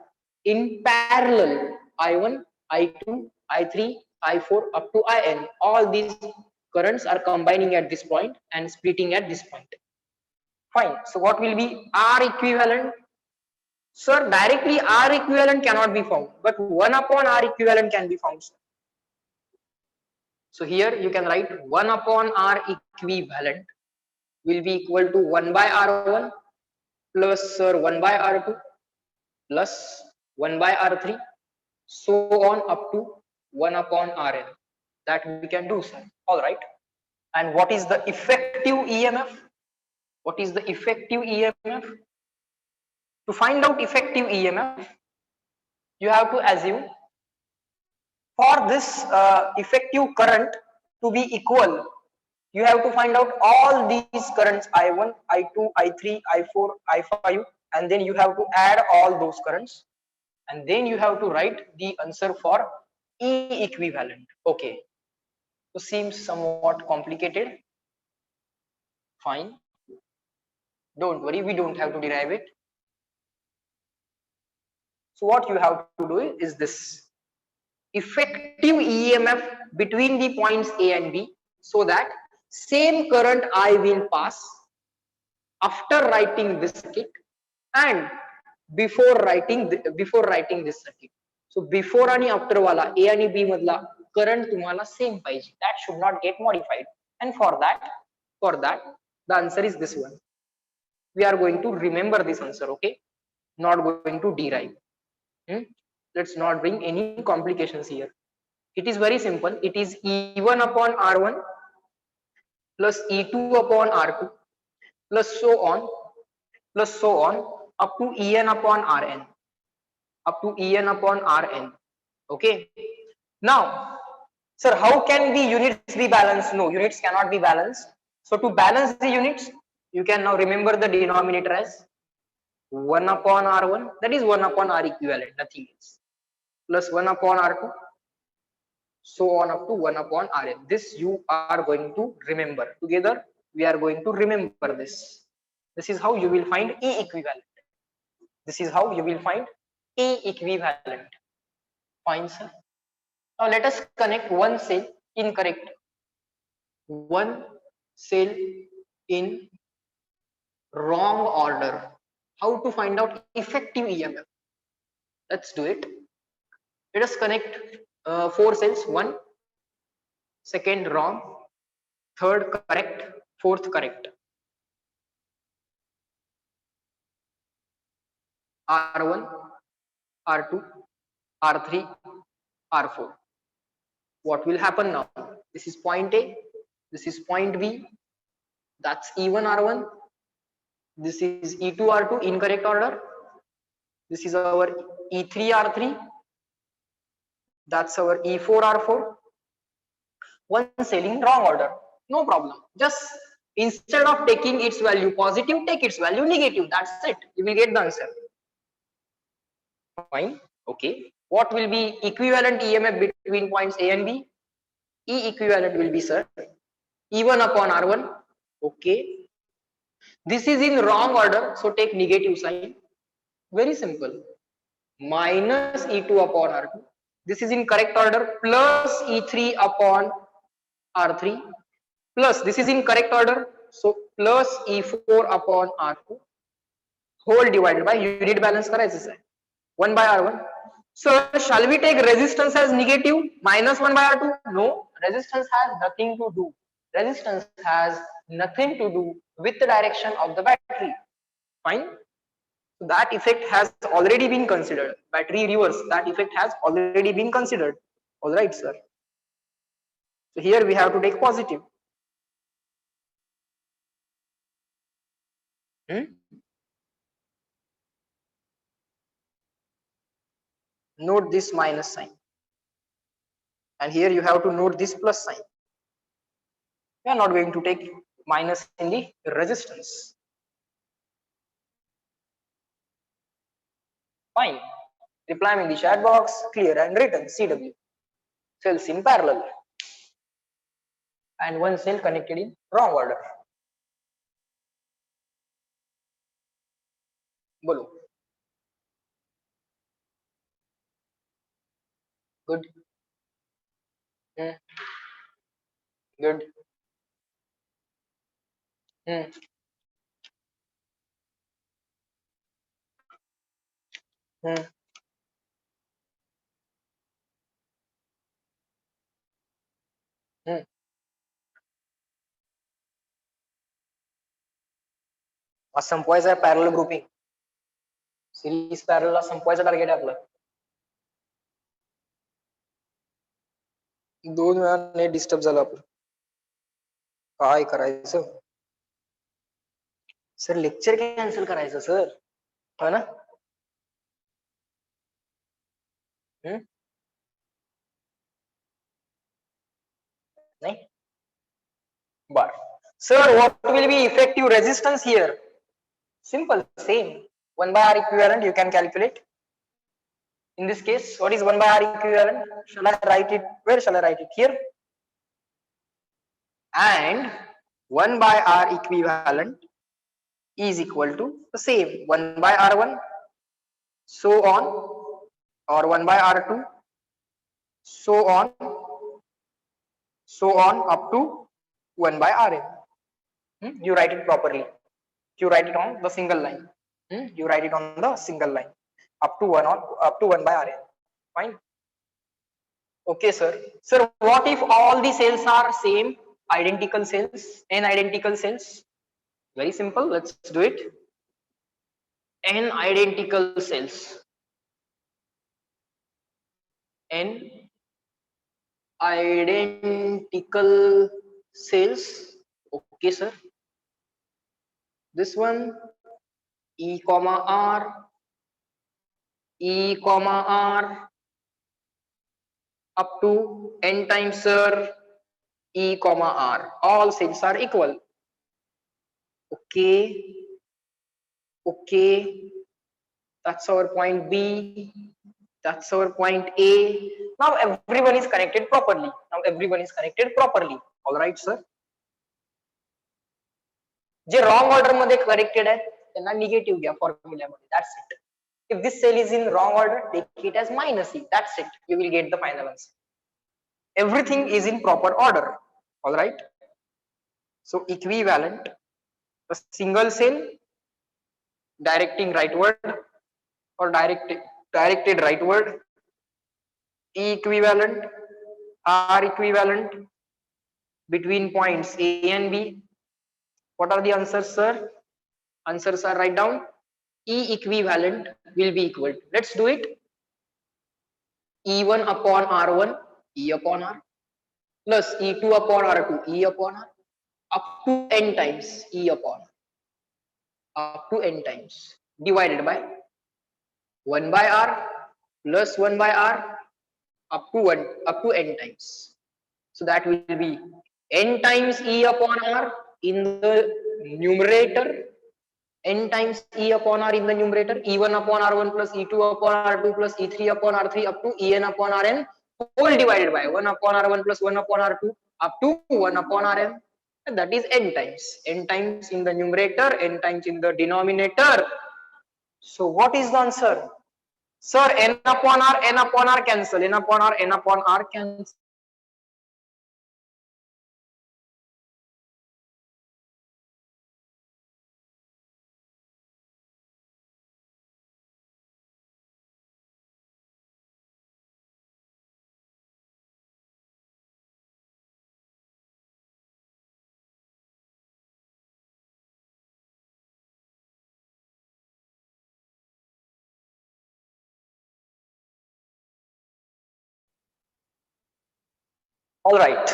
in parallel. I1, I2, I3, I4 up to IN. All these currents are combining at this point and splitting at this point. Fine. So what will be R equivalent? Sir, directly R equivalent cannot be found, but 1 upon R equivalent can be found. Sir. So here you can write 1 upon R equivalent will be equal to 1 by R1 plus sir 1 by R2 plus 1 by R3, so on up to 1 upon Rn. That we can do, sir. All right. And what is the effective EMF? What is the effective EMF? To find out effective EMF, you have to assume for this effective current to be equal, you have to find out all these currents I1, I2, I3, I4, I5, and then you have to add all those currents, and then you have to write the answer for E equivalent. Okay, so seems somewhat complicated. Fine, don't worry, we don't have to derive it. So what you have to do is this: effective EMF between the points A and B, so that same current I will pass after writing this circuit and before writing this circuit. So before आणि after वाला A आणि B मधला current तुम्हाला same पाहिजे. That should not get modified. And for that the answer is this one. We are going to remember this answer, okay? Not going to derive. Let's not bring any complications here. It is very simple. It is E1 upon R1 plus E2 upon R2 plus so on up to En upon Rn, up to En upon Rn. Okay. Now, sir, how can the units be balanced? No, units cannot be balanced. So to balance the units, you can now remember the denominator as 1 upon R1, that is 1 upon R equivalent, nothing else, plus 1 upon R2, so on up to 1 upon Rn. This you are going to remember. Together, we are going to remember this. This is how you will find E equivalent. This is how you will find E equivalent. Fine, sir. Now let us connect one cell in correct. One cell in wrong order. How to find out effective EMF? Let's do it. Let us connect 4 cells. 1, second wrong, third correct, fourth correct. R1, R2, R3, R4. What will happen now? This is point A, this is point B, that's E1 R1, this is E2 R2, incorrect order, this is our E3 R3, that's our E4 R4. One cell in wrong order, no problem. Just instead of taking its value positive, take its value negative. That's it. You will get the answer. Fine. Okay. What will be equivalent EMF between points A and B? E equivalent will be, sir, E1 upon R1. Okay. This is in wrong order, so take negative sign. Very simple. Minus E2 upon R2. This is in correct order, plus E3 upon R3, plus this is in correct order, so plus E4 upon R2 whole divided by unit balance करायचं आहे 1 by R1. So shall we take resistance as negative minus 1 by R2? No, resistance has nothing to do. Resistance has nothing to do with the direction of the battery. Fine. So that effect has already been considered. Battery reverse, that effect has already been considered. All right, sir. So here we have to take positive. Note this minus sign. and here you have to note this plus sign. You are not going to take minus in the resistance. Fine. Reply me in the chat box, clear and written. CW. Cells in parallel. And one cell connected in wrong order. Bolo. Good. Good. संपवायचा आहे parallel grouping. Series पॅरलला संपवायचं target आहे आपलं. 2 वेळा net disturb झालं आपलं. काय करायचं sir? Lecture cancel करायचं sir, हो ना? नाही बर. Sir what will be effective resistance here? Simple, same. 1 by R equivalent you can calculate. In this case, what is 1 by R equivalent? Shall I write it? Where shall I write it? Here. And 1 by R equivalent is equal to the same 1 by R1, so on, or 1 by R2, so on up to 1 by Rn. You write it properly. You write it on the single line. You write it on the single line up to 1 by Rn. Fine. Okay, sir. Sir, what if all the cells are same, identical cells, n identical cells? Very simple. Let's do it. N identical cells. N identical cells. Okay, sir. This one E comma R, E comma R up to n times, sir, E comma R. All cells are equal. Okay. Okay. That's our point B. That's our point A. Now everyone is connected properly. All right, sir. J wrong order मध्ये connected आहे त्यांना negative घ्या formula मध्ये. That's it. If this cell is in wrong order, take it as minus E. That's it. You will get the final answer. Everything is in proper order. All right. So equivalent, a single cell directing rightward or directed rightward, E equivalent, R equivalent between points A and B. What are the answers, sir? Answers are, write down. E equivalent will be equal to, let's do it, E1 upon R1, E upon R, plus E2 upon R2, E upon R, up to n times E upon R, up to n times, divided by 1 by R plus 1 by R up to n times. So that will be n times E upon R in the numerator, n times E upon R in the numerator, E1 upon R1 plus E2 upon R2 plus E3 upon R3 up to En upon Rn, whole divided by 1 upon R1 plus 1 upon R2 up to 1 upon Rn. And that is n times in the numerator, n times in the denominator. So what is the answer? Sir, n upon R cancel, n upon R cancel. All right.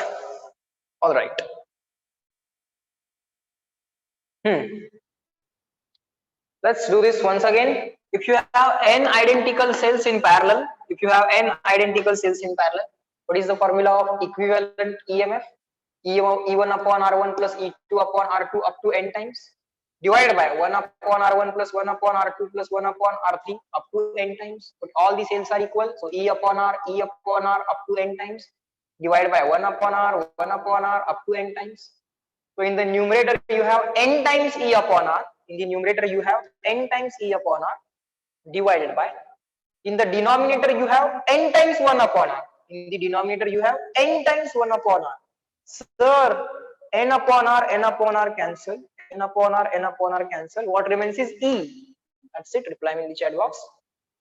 Let's do this once again. If you have n identical cells in parallel, What is the formula of equivalent EMF? E1 upon R1 plus E2 upon R2 up to n times, divided by 1 upon R1 plus 1 upon R2 plus 1 upon R3 up to n times. But all the cells are equal, so E upon R up to n times, divided by 1 upon R up to n times. So in the numerator you have n times E upon R. In the numerator you have n times E upon R, divided by, in the denominator you have n times 1 upon R. In the denominator you have n times 1 upon R. Sir, n upon R cancel, n upon R cancel. What remains is E. That's it. Reply me in the chat box.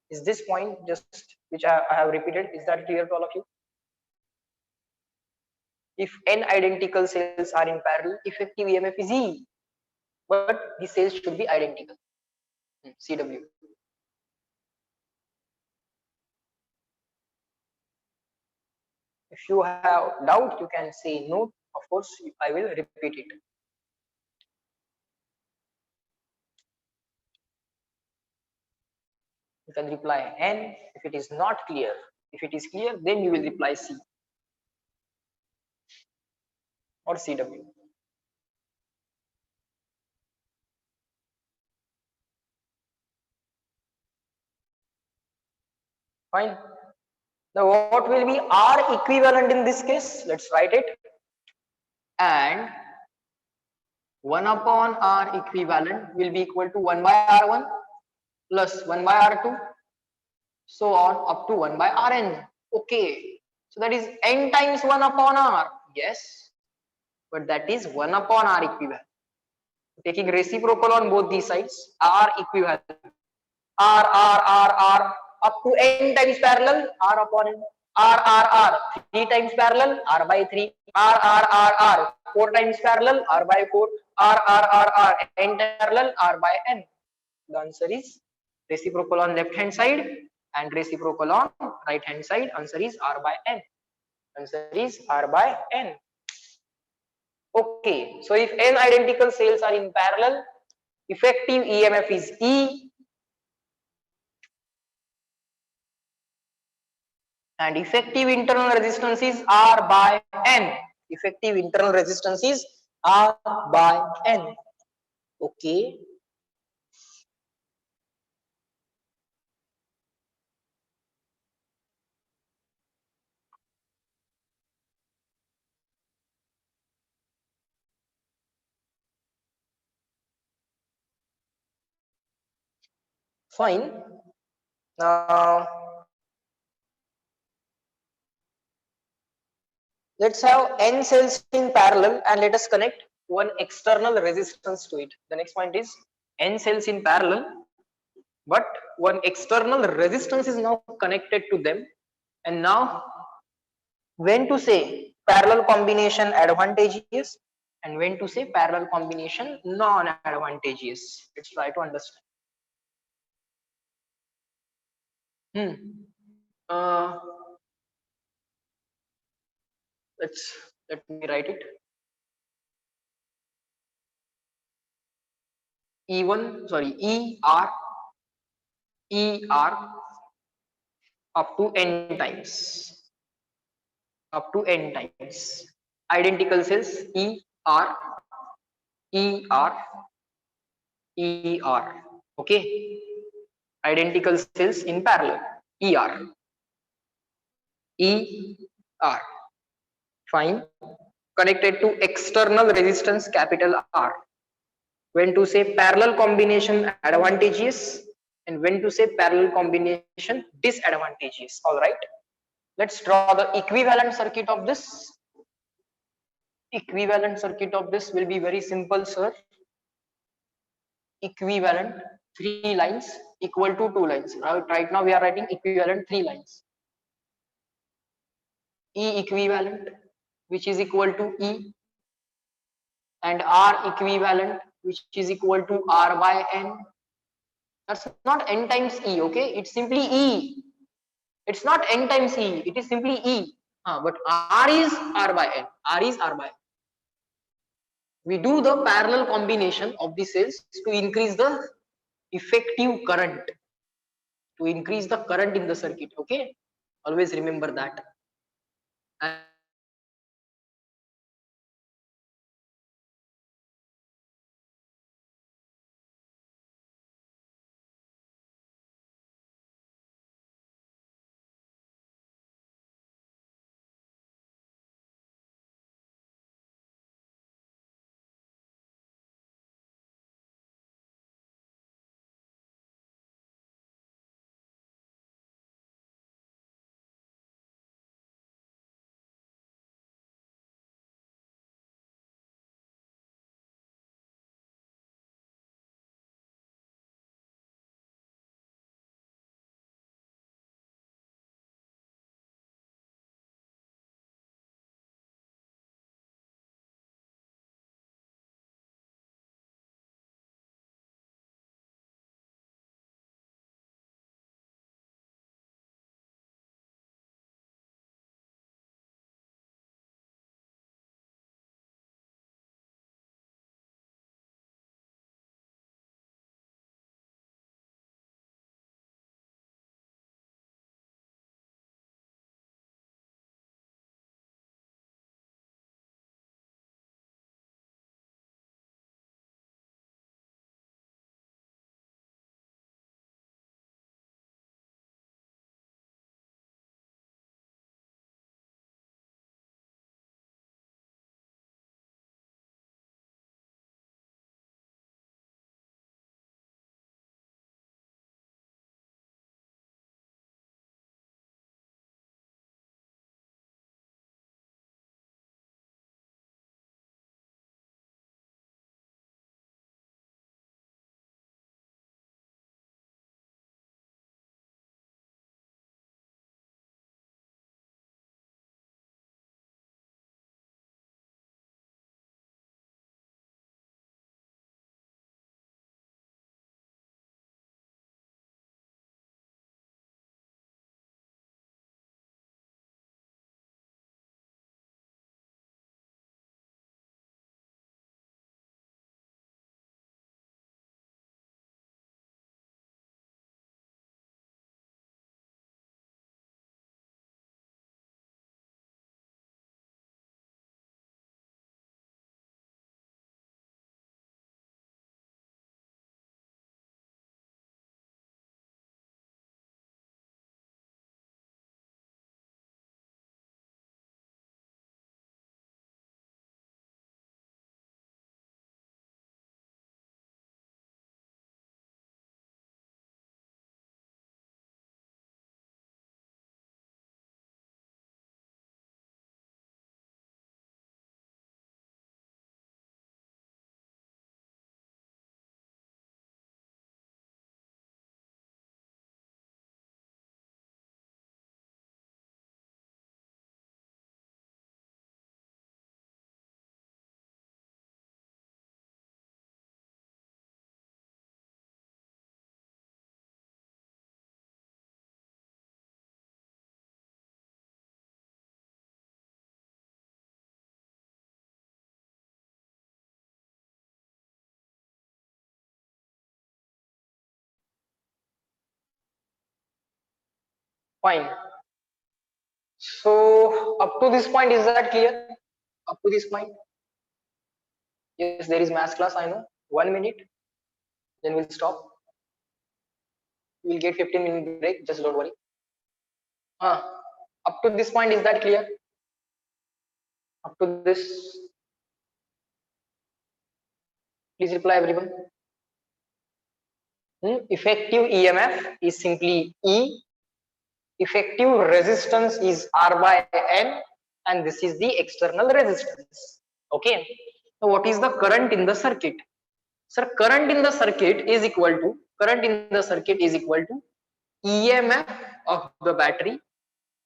Is this point just which I have repeated? Is that clear to all of you? If n identical cells are in parallel, effective EMF is E, but the cells should be identical. CW. If you have doubt, you can say no. Of course, I will repeat it. You can reply N if it is not clear. If it is clear, then you will reply C or CW. Fine. Now, what will be R equivalent in this case? Let's write it. And 1 upon R equivalent will be equal to 1 by R1 plus 1 by R2, so on up to 1 by Rn. Okay. So that is n times 1 upon R. Yes. But that is 1 upon R equivalent. Taking reciprocal on both these sides, R equivalent. R up to n times parallel, R upon n. R 3 times parallel, R by 3. R 4 times parallel, R by 4. R n parallel, R by n. The answer is reciprocal on left hand side and reciprocal on right hand side. Answer is R by n. Answer is R by n. Okay, so if n identical cells are in parallel, effective EMF is E, and effective internal resistance is R by N. Effective internal resistance is R by N. Okay. Fine. Now, let's have N cells in parallel and let us connect one external resistance to it. The next point is N cells in parallel, but one external resistance is now connected to them. And now, when to say parallel combination advantageous and when to say parallel combination non-advantageous. Let's try to understand. Let me write it. ER up to n times. Identical cells ER. Okay. Identical cells in parallel. ER. Fine. Connected to external resistance capital R. When to say parallel combination advantageous and when to say parallel combination disadvantageous. All right. Let's draw the equivalent circuit of this. Equivalent circuit of this will be very simple, sir. Equivalent 3 lines equal to 2 lines. Right now we are writing equivalent 3 lines. E equivalent, which is equal to E, and R equivalent, which is equal to R by N. That's not N times E, okay? It's simply E. It's not N times E, it is simply E. But R is R by N. R is R by N. We do the parallel combination of the cells to increase the effective current. To increase the current in the circuit, okay? Always remember that. And fine. So up to this point, is that clear? Up to this point? Yes, there is math class, I know. 1 minute, then we'll stop. We'll get 15-minute break, just don't worry. Up to this point, is that clear? Up to this, please reply everyone. Effective EMF is simply E. Effective resistance is R by N, and this is the external resistance. Okay. So what is the current in the circuit? Sir, current in the circuit is equal to EMF of the battery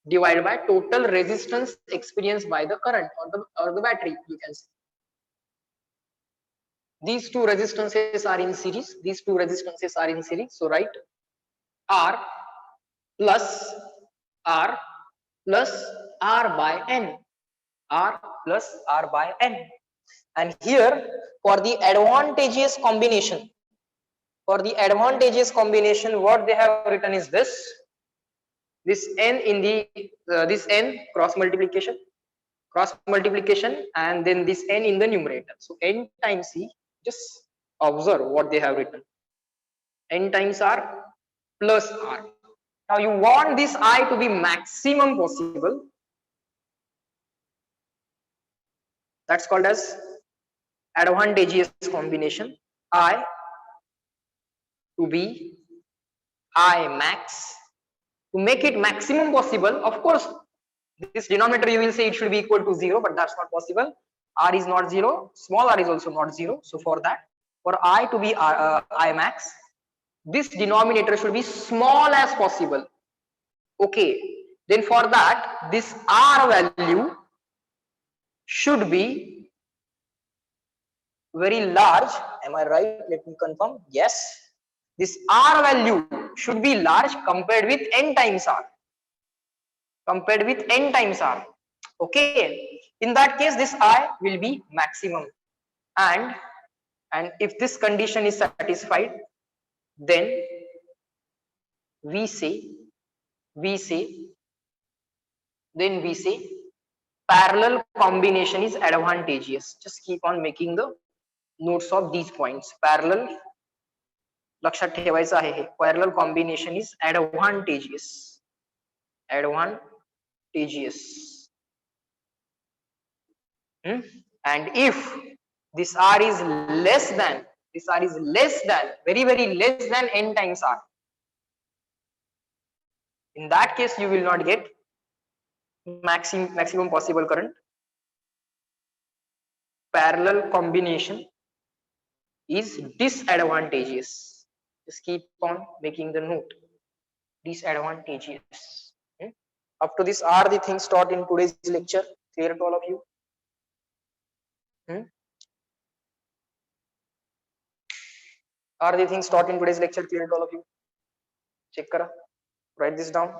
divided by total resistance experienced by the current or the battery, you can say. These two resistances are in series. So write R plus R plus R by N. R plus R by N. And here for the advantageous combination, what they have written is this N in the this N cross multiplication, cross multiplication, and then this n in the numerator. So n times c, just observe what they have written. N times r plus r. Now you want this I to be maximum possible. That's called as advantageous combination. I to be I max. To make it maximum possible, of course, this denominator you will say it should be equal to 0, but that's not possible. R is not 0, small r is also not 0. So for that, for I to be I max, this denominator should be small as possible. Okay, then for that, this R value should be very large. Am I right? Let me confirm. Yes, this R value should be large compared with n times r. Compared with n times r. Okay, in that case this I will be maximum, and if this condition is satisfied, then we say parallel combination is advantageous. Just keep on making the notes of these points. Parallel लक्षात ठेवायचं आहे हे. Parallel combination is advantageous. And if this r is less than very less than n times r, in that case you will not get maximum possible current. Parallel combination is disadvantageous. Just keep on making the note. Disadvantageous. Up to this are the things taught in today's lecture. Clear to all of you? Are the things taught in today's lecture clear to all of you? Check kara. Write this down.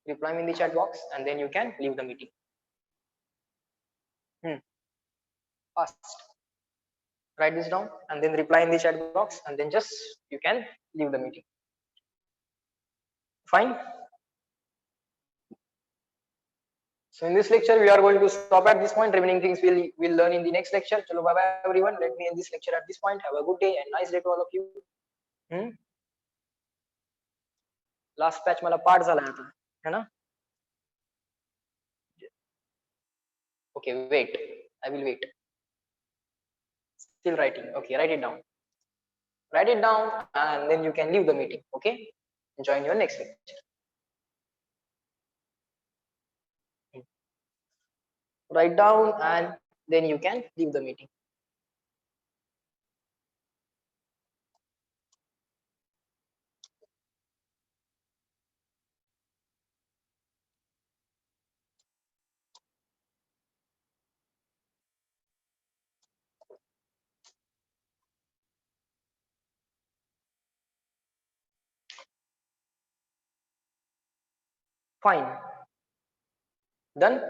Reply me in the chat box, and then you can leave the meeting. Fast. Write this down and then reply in the chat box, and then just you can leave the meeting. Fine. So in this lecture we are going to stop at this point. Remaining things we'll learn in the next lecture. Chalo, bye bye everyone. Let me end this lecture at this point. Have a good day and nice day to all of you. Last patch मला पाठ झाला आता है ना? Okay, wait. I will wait. Still writing. Okay, write it down. Write it down and then you can leave the meeting. Okay, join your next lecture. Write down and then you can leave the meeting. Fine. Done.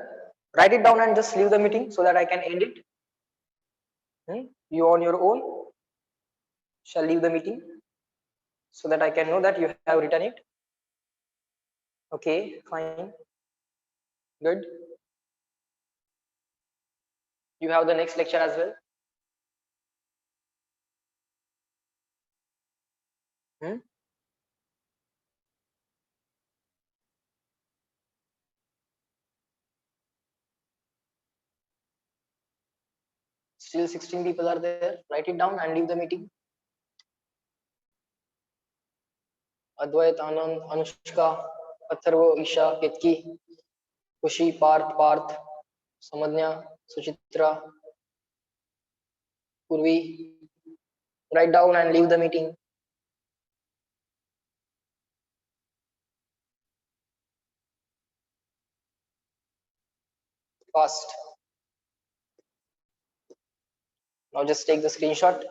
Write it down and just leave the meeting so that I can end it. You on your own shall leave the meeting so that I can know that you have written it. Okay, fine. Good. You have the next lecture as well. Still 16 people are there. Write it down and leave the meeting. Advait, Anand, Anushka, Atharva, Isha, Ketki, Kushi, Parth, Samadnya, Suchitra, Purvi. Write down and leave the meeting. Fast. Now just take the screenshot.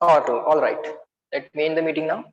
All right. Let me end the meeting now.